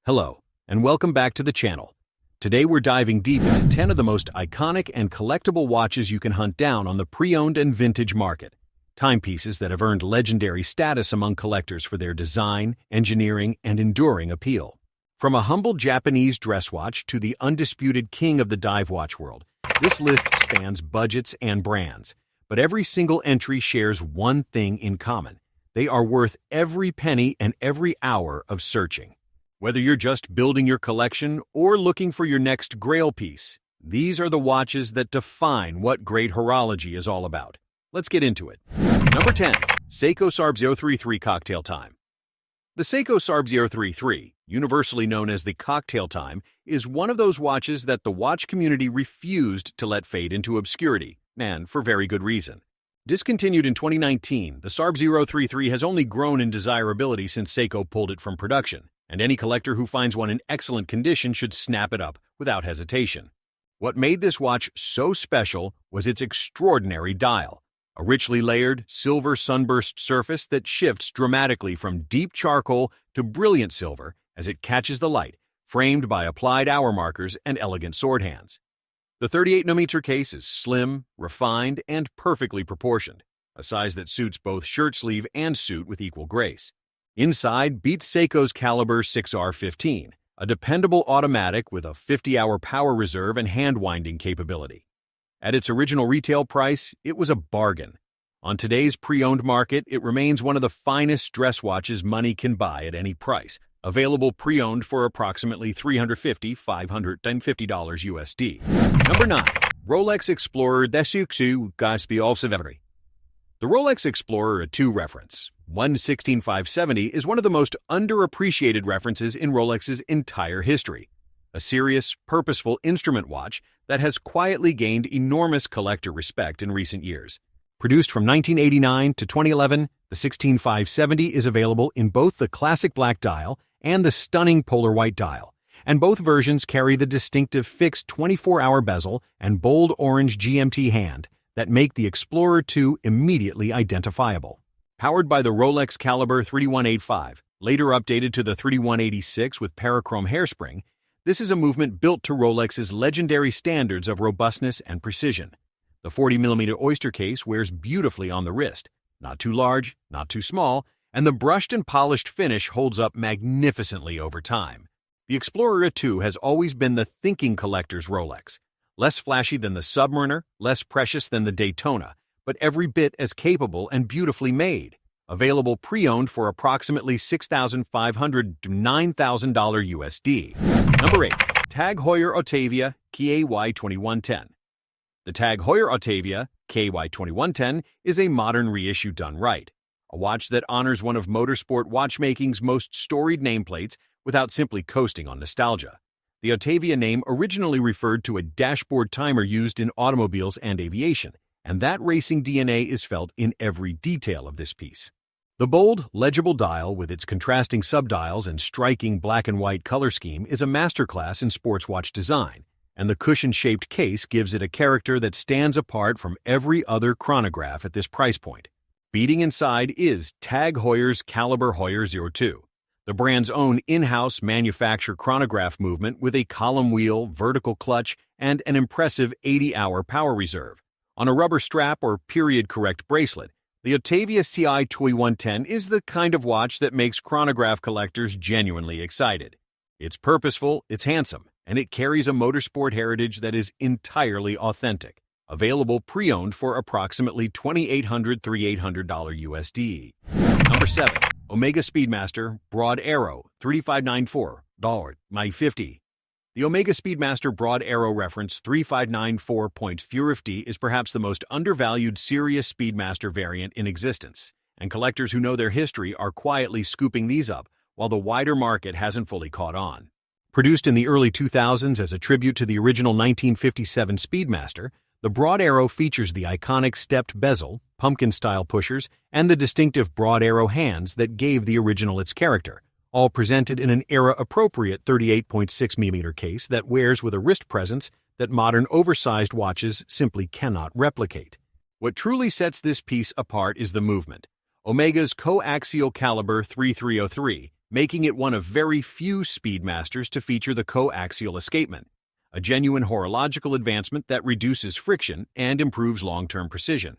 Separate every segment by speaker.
Speaker 1: Hello, and welcome back to the channel. Today we're diving deep into 10 of the most iconic and collectible watches you can hunt down on the pre-owned and vintage market. Timepieces that have earned legendary status among collectors for their design, engineering, and enduring appeal. From a humble Japanese dress watch to the undisputed king of the dive watch world, this list spans budgets and brands. But every single entry shares one thing in common. They are worth every penny and every hour of searching. Whether you're just building your collection or looking for your next grail piece, these are the watches that define what great horology is all about. Let's get into it. Number 10. Seiko SARB033 Cocktail Time. The Seiko SARB033, universally known as the Cocktail Time, is one of those watches that the watch community refused to let fade into obscurity, and for very good reason. Discontinued in 2019, the SARB033 has only grown in desirability since Seiko pulled it from production, and any collector who finds one in excellent condition should snap it up without hesitation. What made this watch so special was its extraordinary dial, a richly layered, silver sunburst surface that shifts dramatically from deep charcoal to brilliant silver as it catches the light, framed by applied hour markers and elegant sword hands. The 38mm case is slim, refined, and perfectly proportioned, a size that suits both shirt sleeve and suit with equal grace. Inside beats Seiko's Caliber 6R15, a dependable automatic with a 50-hour power reserve and hand-winding capability. At its original retail price, it was a bargain. On today's pre-owned market, it remains one of the finest dress watches money can buy at any price, available pre-owned for approximately $350–550 USD. Number 9. Rolex Explorer II Cocktail Time. The Rolex Explorer II reference, 16570, is one of the most underappreciated references in Rolex's entire history. A serious, purposeful instrument watch that has quietly gained enormous collector respect in recent years. Produced from 1989 to 2011, the 16570 is available in both the classic black dial and the stunning polar white dial, and both versions carry the distinctive fixed 24-hour bezel and bold orange GMT hand that make the Explorer II immediately identifiable. Powered by the Rolex Caliber 3185, later updated to the 3186 with parachrome hairspring, this is a movement built to Rolex's legendary standards of robustness and precision. The 40mm oyster case wears beautifully on the wrist, not too large, not too small, and the brushed and polished finish holds up magnificently over time. The Explorer II has always been the thinking collector's Rolex. Less flashy than the Submariner, less precious than the Daytona, but every bit as capable and beautifully made. Available pre-owned for approximately $6,500 to $9,000 USD. Number 8. TAG Heuer Autavia CAY2110. The TAG Heuer Autavia CAY2110 is a modern reissue done right. A watch that honors one of motorsport watchmaking's most storied nameplates without simply coasting on nostalgia. The Autavia name originally referred to a dashboard timer used in automobiles and aviation, and that racing DNA is felt in every detail of this piece. The bold, legible dial with its contrasting subdials and striking black and white color scheme is a masterclass in sports watch design, and the cushion-shaped case gives it a character that stands apart from every other chronograph at this price point. Beating inside is TAG Heuer's Caliber Heuer 02. The brand's own in-house manufacture chronograph movement with a column wheel, vertical clutch, and an impressive 80-hour power reserve. On a rubber strap or period-correct bracelet, the Autavia CAY2110 is the kind of watch that makes chronograph collectors genuinely excited. It's purposeful, it's handsome, and it carries a motorsport heritage that is entirely authentic. Available pre-owned for approximately $2,800–$3,800 USD. Number 7. Omega Speedmaster Broad Arrow 3594 $50. The Omega Speedmaster Broad Arrow reference 3594.50 is perhaps the most undervalued serious Speedmaster variant in existence, and collectors who know their history are quietly scooping these up while the wider market hasn't fully caught on. Produced in the early 2000s as a tribute to the original 1957 Speedmaster, the Broad Arrow features the iconic stepped bezel, pumpkin-style pushers, and the distinctive Broad Arrow hands that gave the original its character, all presented in an era-appropriate 38.6mm case that wears with a wrist presence that modern oversized watches simply cannot replicate. What truly sets this piece apart is the movement. Omega's coaxial caliber 3303 making it one of very few Speedmasters to feature the coaxial escapement, a genuine horological advancement that reduces friction and improves long-term precision.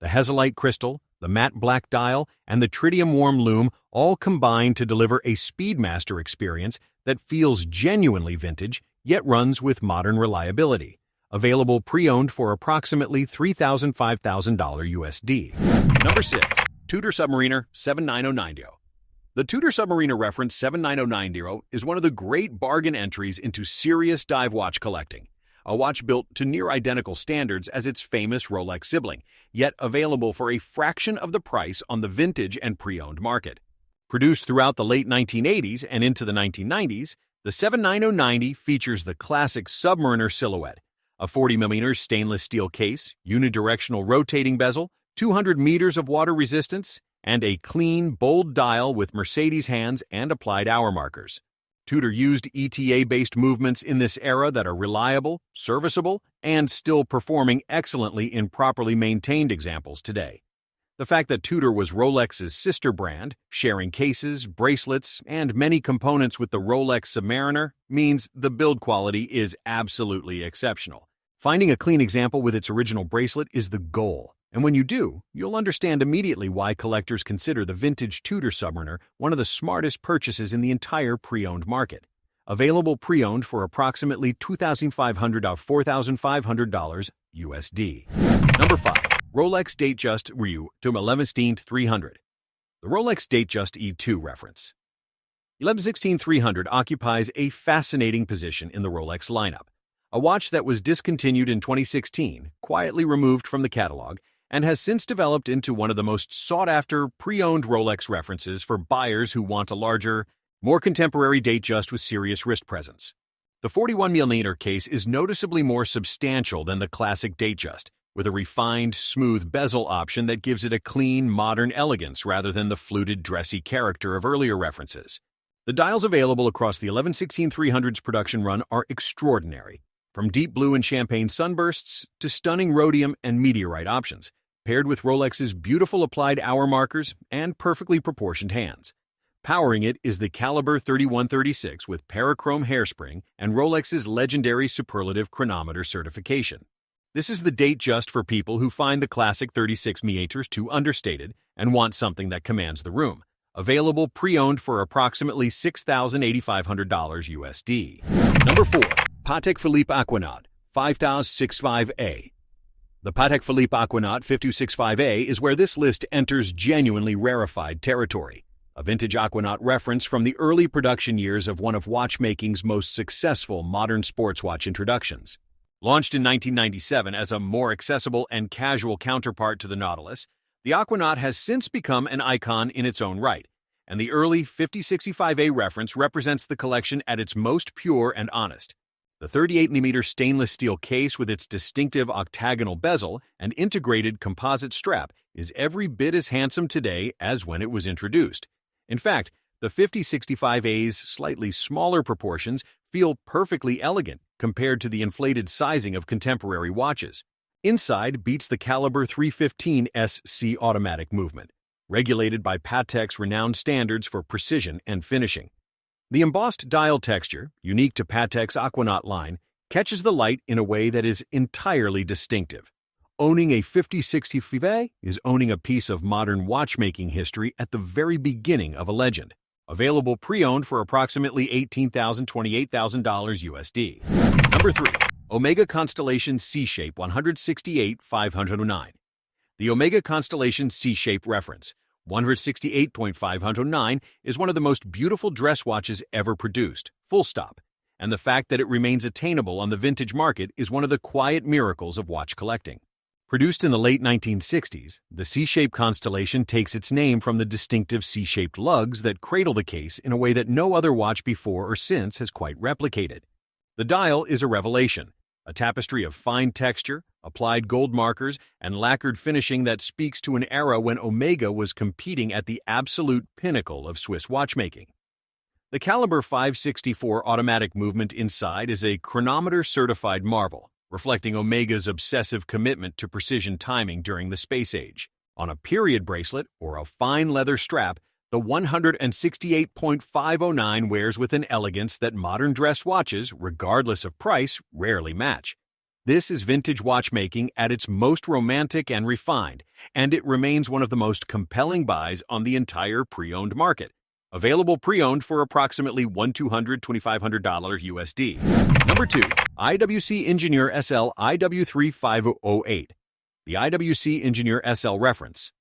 Speaker 1: The Hesalite crystal, the matte black dial, and the tritium warm lume all combine to deliver a Speedmaster experience that feels genuinely vintage, yet runs with modern reliability. Available pre-owned for approximately $3,000–$5,000 USD. Number 6. Tudor Submariner 79090. The Tudor Submariner reference 79090 is one of the great bargain entries into serious dive watch collecting. A watch built to near-identical standards as its famous Rolex sibling, yet available for a fraction of the price on the vintage and pre-owned market. Produced throughout the late 1980s and into the 1990s, the 79090 features the classic Submariner silhouette, a 40mm stainless steel case, unidirectional rotating bezel, 200 meters of water resistance, and a clean, bold dial with Mercedes hands and applied hour markers. Tudor used ETA-based movements in this era that are reliable, serviceable, and still performing excellently in properly maintained examples today. The fact that Tudor was Rolex's sister brand, sharing cases, bracelets, and many components with the Rolex Submariner, means the build quality is absolutely exceptional. Finding a clean example with its original bracelet is the goal, and when you do, you'll understand immediately why collectors consider the vintage Tudor Submariner one of the smartest purchases in the entire pre-owned market. Available pre-owned for approximately $2,500–$4,500 USD. Number 5. Rolex Datejust II 11/16/300. The Rolex Datejust E2 reference. 11/16/300 occupies a fascinating position in the Rolex lineup. A watch that was discontinued in 2016, quietly removed from the catalog, and has since developed into one of the most sought-after pre-owned Rolex references for buyers who want a larger, more contemporary Datejust with serious wrist presence. The 41mm case is noticeably more substantial than the classic Datejust, with a refined, smooth bezel option that gives it a clean, modern elegance rather than the fluted, dressy character of earlier references. The dials available across the 11/16/300's production run are extraordinary, from deep blue and champagne sunbursts to stunning rhodium and meteorite options, paired with Rolex's beautiful applied hour markers and perfectly proportioned hands. Powering it is the caliber 3136 with parachrome hairspring and Rolex's legendary superlative chronometer certification. This is the Datejust for people who find the classic 36 meters too understated and want something that commands the room. Available pre-owned for approximately $6,000–$8,500 USD. Number 4. Patek Philippe Aquanaut 5265A. The Patek Philippe Aquanaut 5265A is where this list enters genuinely rarefied territory. A vintage Aquanaut reference from the early production years of one of watchmaking's most successful modern sports watch introductions. Launched in 1997 as a more accessible and casual counterpart to the Nautilus, the Aquanaut has since become an icon in its own right, and the early 5065A reference represents the collection at its most pure and honest. The 38mm stainless steel case with its distinctive octagonal bezel and integrated composite strap is every bit as handsome today as when it was introduced. In fact, the 5065A's slightly smaller proportions feel perfectly elegant compared to the inflated sizing of contemporary watches. Inside beats the caliber 315 SC automatic movement, regulated by Patek's renowned standards for precision and finishing. The embossed dial texture, unique to Patek's Aquanaut line, catches the light in a way that is entirely distinctive. Owning a 5065A is owning a piece of modern watchmaking history at the very beginning of a legend. Available pre-owned for approximately $18,000–$28,000 USD. Number 3. Omega Constellation C Shape 168.509. The Omega Constellation C Shape reference, 168.509, is one of the most beautiful dress watches ever produced, full stop, and the fact that it remains attainable on the vintage market is one of the quiet miracles of watch collecting. Produced in the late 1960s, the C-Shape Constellation takes its name from the distinctive C-shaped lugs that cradle the case in a way that no other watch before or since has quite replicated. The dial is a revelation, a tapestry of fine texture, applied gold markers, and lacquered finishing that speaks to an era when Omega was competing at the absolute pinnacle of Swiss watchmaking. The caliber 564 automatic movement inside is a chronometer-certified marvel, reflecting Omega's obsessive commitment to precision timing during the space age. On a period bracelet or a fine leather strap, The 168.509 wears with an elegance that modern dress watches, regardless of price, rarely match. This is vintage watchmaking at its most romantic and refined, and it remains one of the most compelling buys on the entire pre-owned market. Available pre-owned for approximately $2,500 USD. Number 2. IWC Ingenieur SL IW3508. The IWC Ingenieur SL reference.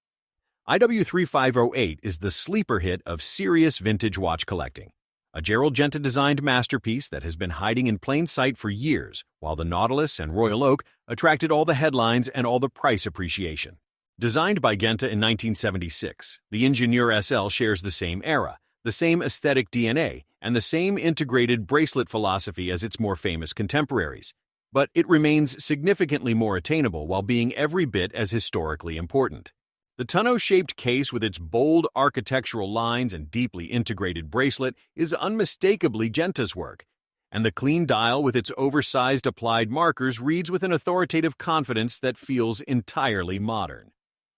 Speaker 1: IW3508 is the sleeper hit of serious vintage watch collecting. A Gérald Genta designed masterpiece that has been hiding in plain sight for years, while the Nautilus and Royal Oak attracted all the headlines and all the price appreciation. Designed by Genta in 1976, the Ingenieur SL shares the same era, the same aesthetic DNA, and the same integrated bracelet philosophy as its more famous contemporaries. But it remains significantly more attainable while being every bit as historically important. The tonneau-shaped case with its bold architectural lines and deeply integrated bracelet is unmistakably Genta's work, and the clean dial with its oversized applied markers reads with an authoritative confidence that feels entirely modern.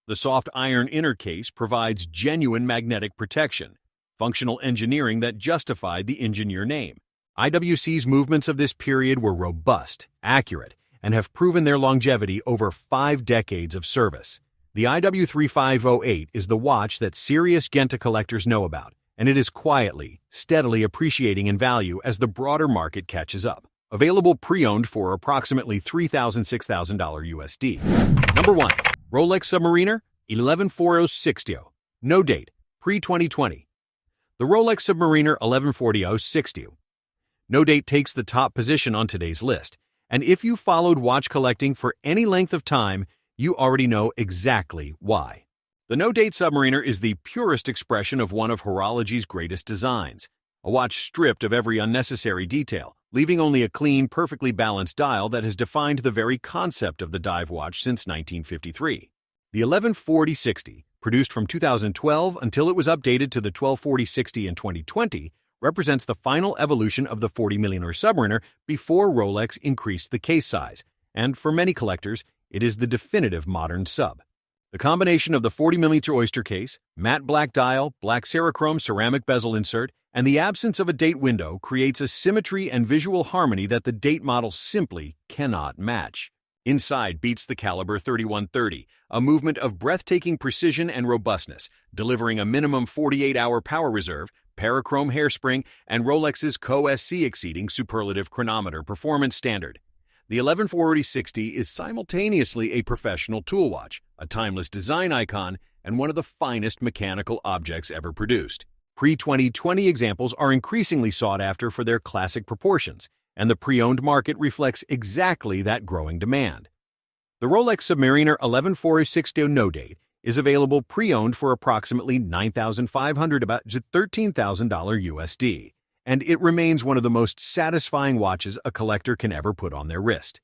Speaker 1: The soft iron inner case provides genuine magnetic protection, functional engineering that justified the Ingenieur name. IWC's movements of this period were robust, accurate, and have proven their longevity over 5 decades of service. The IW3508 is the watch that serious Genta collectors know about, and it is quietly, steadily appreciating in value as the broader market catches up. Available pre-owned for approximately $3,000–$6,000 USD. Number 1. Rolex Submariner 114060. No date, pre-2020. The Rolex Submariner 114060. No date takes the top position on today's list, and if you followed watch collecting for any length of time, you already know exactly why. The no-date Submariner is the purest expression of one of horology's greatest designs, a watch stripped of every unnecessary detail, leaving only a clean, perfectly balanced dial that has defined the very concept of the dive watch since 1953. The 114060, produced from 2012 until it was updated to the 124060 in 2020, represents the final evolution of the 40mm Submariner before Rolex increased the case size, and for many collectors, it is the definitive modern sub. The combination of the 40mm oyster case, matte black dial, black Cerachrome ceramic bezel insert, and the absence of a date window creates a symmetry and visual harmony that the date model simply cannot match. Inside beats the caliber 3130, a movement of breathtaking precision and robustness, delivering a minimum 48-hour power reserve, parachrome hairspring, and Rolex's Co-SC exceeding superlative chronometer performance standard. The 114060 is simultaneously a professional tool watch, a timeless design icon, and one of the finest mechanical objects ever produced. Pre-2020 examples are increasingly sought after for their classic proportions, and the pre-owned market reflects exactly that growing demand. The Rolex Submariner 114060 no date is available pre-owned for approximately $9,500 to $13,000 USD. And it remains one of the most satisfying watches a collector can ever put on their wrist.